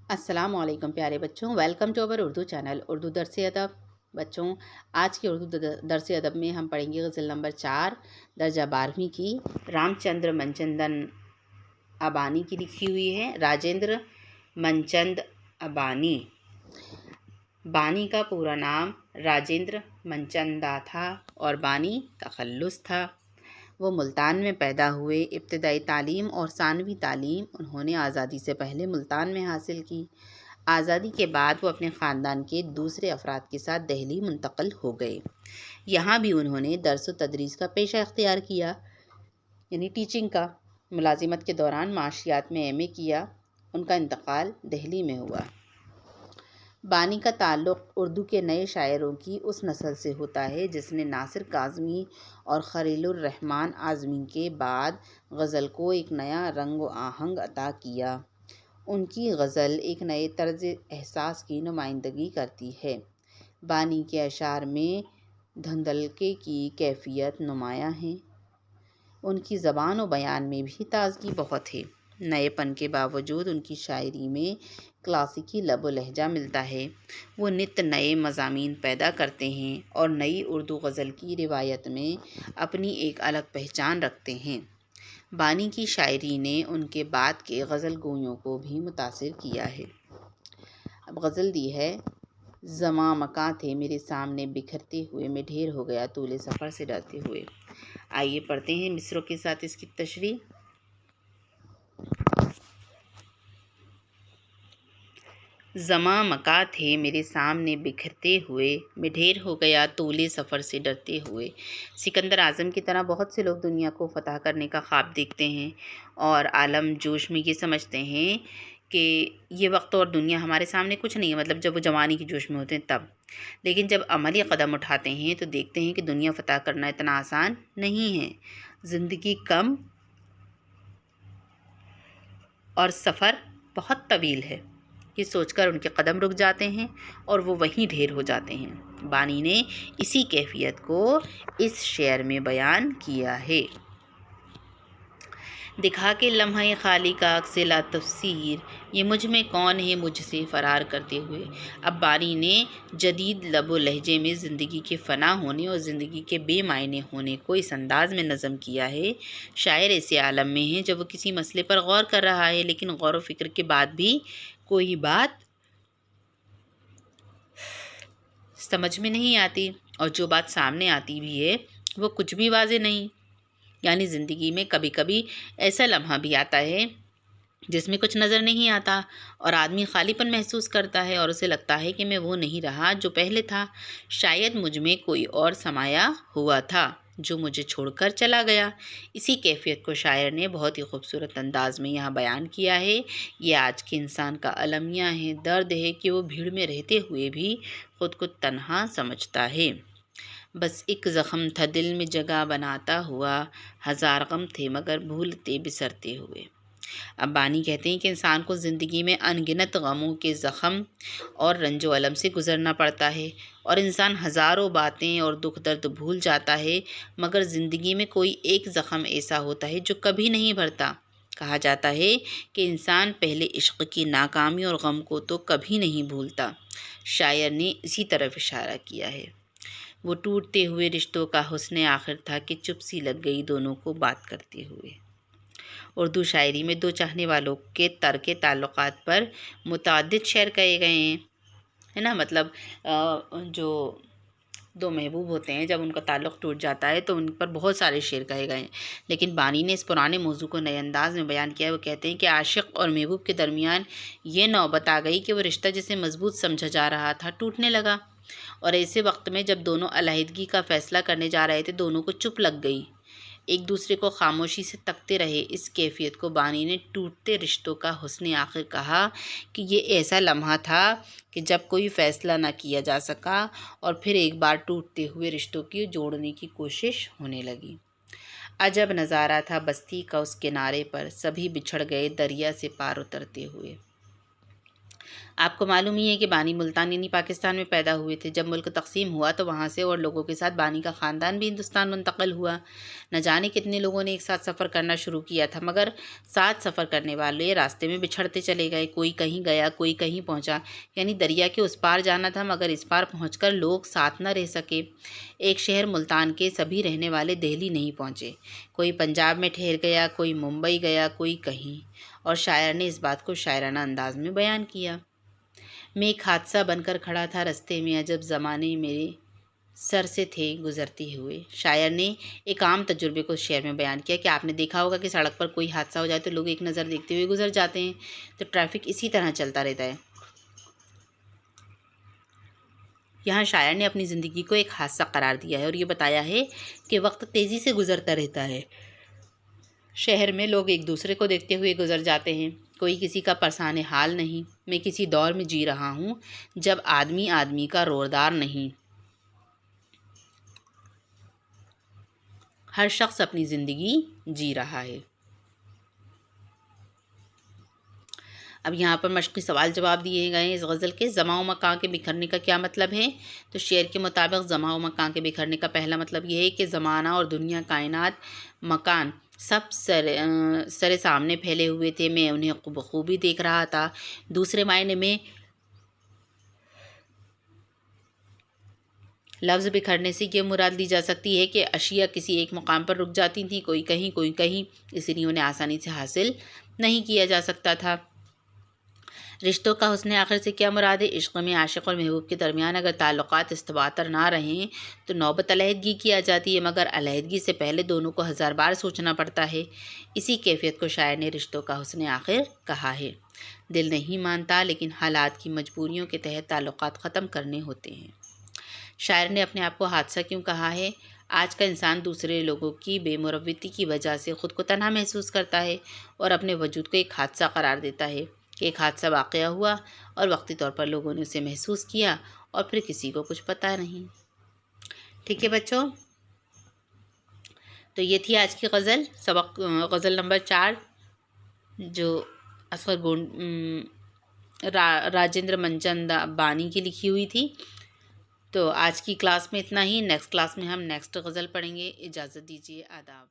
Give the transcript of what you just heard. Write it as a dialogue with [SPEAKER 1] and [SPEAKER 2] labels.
[SPEAKER 1] अस्सलामुअलैकुम प्यारे बच्चों, welcome to our Urdu channel Urdu Dars Adab. बच्चों, आज के उर्दू दरस अदब में हम पढ़ेंगे गज़ल नंबर 4 दर्जा 12वीं की। रामचंद्र मनचंदन अबानी की लिखी हुई है। राजेंद्र मनचंद अबानी। बानी का पूरा नाम राजेंद्र मनचंदा था और बानी तखल्लुस था। वो मुल्तान में पैदा हुए। इब्तदाई तालीम और सानवी तालीम उन्होंने आज़ादी से पहले मुल्तान में हासिल की। आज़ादी के बाद वो अपने ख़ानदान के दूसरे अफराद के साथ दिल्ली मुंतकिल हो गए। यहाँ भी उन्होंने दर्स व तदरीस का पेशा इख्तियार किया, यानी टीचिंग का। मुलाजिमत के दौरान माशियात में एमए किया। उनका इंतकाल दिल्ली में हुआ। बानी का ताल्लुक़ उर्दू के नए शायरों की उस नस्ल से होता है जिसने नासिर काज़मी और खलीलुर रहमान आज़मी के बाद गज़ल को एक नया रंग व आहंग अता किया। उनकी गज़ल एक नए तर्ज एहसास की नुमाइंदगी करती है। बानी के अशार में धुंधलके की कैफियत नुमायाँ है। उनकी ज़बान व बयान में भी ताज़गी बहुत है। नएपन के बावजूद उनकी शायरी में क्लासिकी लब व लहजा मिलता है। वो नित नए मज़ामीन पैदा करते हैं और नई उर्दू गज़ल की रिवायत में अपनी एक अलग पहचान रखते हैं। बानी की शायरी ने उनके बाद के गज़ल गोयों को भी मुतासिर किया है। अब गज़ल दी है। ज़मां मकां थे मेरे सामने बिखरते हुए, मैं ढेर हो गया तूले सफ़र से डरते हुए। आइए पढ़ते हैं मिसरों के साथ इसकी तशरीह। ज़मां मकां थे मेरे सामने बिखरते हुए, मैं ढेर हो गया तूले सफ़र से डरते हुए। सिकंदर आज़म की तरह बहुत से लोग दुनिया को फ़तह करने का ख्वाब देखते हैं और आलम जोश में ये समझते हैं कि ये वक्त और दुनिया हमारे सामने कुछ नहीं है, मतलब जब वो जवानी के जोश में होते हैं तब। लेकिन जब अमली कदम उठाते हैं तो देखते हैं कि दुनिया फ़तह करना इतना आसान नहीं है। ज़िंदगी कम और सफ़र बहुत तवील है, ये सोचकर उनके कदम रुक जाते हैं और वो वहीं ढेर हो जाते हैं। बानी ने इसी कैफियत को इस शेर में बयान किया है। दिखा के लम्हा खाली का अक्से ला तफसीर, ये मुझ में कौन है मुझसे फ़रार करते हुए। अब बानी ने जदीद लबो लहजे में ज़िंदगी के फ़ना होने और ज़िंदगी के बेमायने होने को इस अंदाज़ में नज़म किया है। शायर ऐसे आलम में है जब वो किसी मसले पर गौर कर रहा है, लेकिन गौर व फिक्र के बाद भी कोई बात समझ में नहीं आती, और जो बात सामने आती भी है वो कुछ भी वाज़ेह नहीं। यानी ज़िंदगी में कभी कभी ऐसा लम्हा भी आता है जिसमें कुछ नज़र नहीं आता और आदमी खालीपन महसूस करता है और उसे लगता है कि मैं वो नहीं रहा जो पहले था। शायद मुझ में कोई और समाया हुआ था जो मुझे छोड़कर चला गया। इसी कैफियत को शायर ने बहुत ही खूबसूरत अंदाज में यहाँ बयान किया है। ये आज के इंसान का अलमिया है, दर्द है कि वो भीड़ में रहते हुए भी ख़ुद को तन्हा समझता है। बस एक ज़ख़म था दिल में जगह बनाता हुआ, हज़ार गम थे मगर भूलते बिसरते हुए। अब बानी कहते हैं कि इंसान को ज़िंदगी में अनगिनत गमों के ज़ख़म और रंजो अलम से गुज़रना पड़ता है और इंसान हज़ारों बातें और दुख दर्द भूल जाता है, मगर ज़िंदगी में कोई एक ज़ख़म ऐसा होता है जो कभी नहीं भरता। कहा जाता है कि इंसान पहले इश्क़ की नाकामी और गम को तो कभी नहीं भूलता। शायर ने इसी तरफ इशारा किया है। वो टूटते हुए रिश्तों का हुस्न आखिर था कि चुप सी लग गई दोनों को बात करते हुए। उर्दू शायरी में दो चाहने वालों के तर्क ताल्लुकात पर मुतअद्दिद शेर कहे गए हैं, है ना। मतलब जो दो महबूब होते हैं जब उनका ताल्लुक़ टूट जाता है तो उन पर बहुत सारे शेर कहे गए हैं। लेकिन बानी ने इस पुराने मौजू को नए अंदाज में बयान किया है। वो कहते हैं कि आशिक़ और महबूब के दरमियान ये नौबत आ गई कि वो रिश्ता जिसे मजबूत समझा जा रहा था टूटने लगा, और ऐसे वक्त में जब दोनों अलहदगी का फ़ैसला करने जा रहे थे दोनों को चुप लग गई, एक दूसरे को खामोशी से तकते रहे। इस कैफियत को बानी ने टूटते रिश्तों का हुस्न आखिर कहा कि ये ऐसा लम्हा था कि जब कोई फ़ैसला ना किया जा सका और फिर एक बार टूटते हुए रिश्तों की जोड़ने की कोशिश होने लगी। अजब नज़ारा था बस्ती का उस किनारे पर, सभी बिछड़ गए दरिया से पार उतरते हुए। आपको मालूम ही है कि बानी मुल्तान यानी पाकिस्तान में पैदा हुए थे। जब मुल्क तकसीम हुआ तो वहाँ से और लोगों के साथ बानी का ख़ानदान भी हिंदुस्तान मुंतकिल हुआ। न जाने कितने लोगों ने एक साथ सफ़र करना शुरू किया था, मगर साथ सफ़र करने वाले रास्ते में बिछड़ते चले गए। कोई कहीं गया, कोई कहीं पहुँचा। यानी दरिया के उस पार जाना था, मगर इस पार पहुँचकर लोग साथ न रह सके। एक शहर मुल्तान के सभी रहने वाले दिल्ली नहीं पहुँचे। कोई पंजाब में ठहर गया, कोई मुंबई गया, कोई कहीं। और शायर ने इस बात को शायराना अंदाज में बयान किया। मैं एक हादसा बनकर खड़ा था रास्ते में, अजब ज़माने मेरे सर से थे गुज़रते हुए। शायर ने एक आम तजुर्बे को शेर में बयान किया कि आपने देखा होगा कि सड़क पर कोई हादसा हो जाए तो लोग एक नज़र देखते हुए गुजर जाते हैं। तो ट्रैफिक इसी तरह चलता रहता है। यहाँ शायर ने अपनी ज़िंदगी को एक हादसा करार दिया है और ये बताया है कि वक्त तेज़ी से गुजरता रहता है। शहर में लोग एक दूसरे को देखते हुए गुजर जाते हैं। कोई किसी का परेशान हाल नहीं। मैं किसी दौर में जी रहा हूँ जब आदमी आदमी का रोज़गार नहीं। हर शख्स अपनी ज़िंदगी जी रहा है। अब यहाँ पर मशक़ी सवाल जवाब दिए गए हैं इस गज़ल के। ज़मा व मकान के बिखरने का क्या मतलब है? तो शेर के मुताबिक ज़मा व मकान के बिखरने का पहला मतलब ये है कि ज़माना और दुनिया, कायनात, मकान सब सरे सामने फैले हुए थे। मैं उन्हें बखूबी देख रहा था। दूसरे मायने में लफ्ज़ बिखरने से ये मुराद ली जा सकती है कि अशिया किसी एक मुकाम पर रुक जाती थी, कोई कहीं कोई कहीं, इसलिए उन्हें आसानी से हासिल नहीं किया जा सकता था। रिश्तों का हुस्न आखिर से क्या मुराद है? इश्क़ में आशिक़ और महबूब के दरमियान अगर ताल्लुक़ात इस्तवातर ना रहें तो नौबत अलहदगी की आ जाती है, मगर अलहदगी से पहले दोनों को 1000 बार सोचना पड़ता है। इसी कैफियत को शायर ने रिश्तों का हुस्न आखिर कहा है। दिल नहीं मानता, लेकिन हालात की मजबूरियों के तहत ताल्लुक़ात ख़त्म करने होते हैं। शायर ने अपने आप को हादसा क्यों कहा है? आज का इंसान दूसरे लोगों की बेमुरव्वती की वजह से ख़ुद को तन्हा महसूस करता है और अपने वजूद को एक हादसा करार देता है कि एक हादसा वाक़या हुआ और वक्ती तौर पर लोगों ने उसे महसूस किया और फिर किसी को कुछ पता नहीं। ठीक है बच्चों, तो ये थी आज की गज़ल, सबक गज़ल नंबर 4, जो असगर राजेंद्र मनचंद बानी की लिखी हुई थी। तो आज की क्लास में इतना ही। नेक्स्ट क्लास में हम नेक्स्ट गज़ल पढ़ेंगे। इजाज़त दीजिए, आदाब।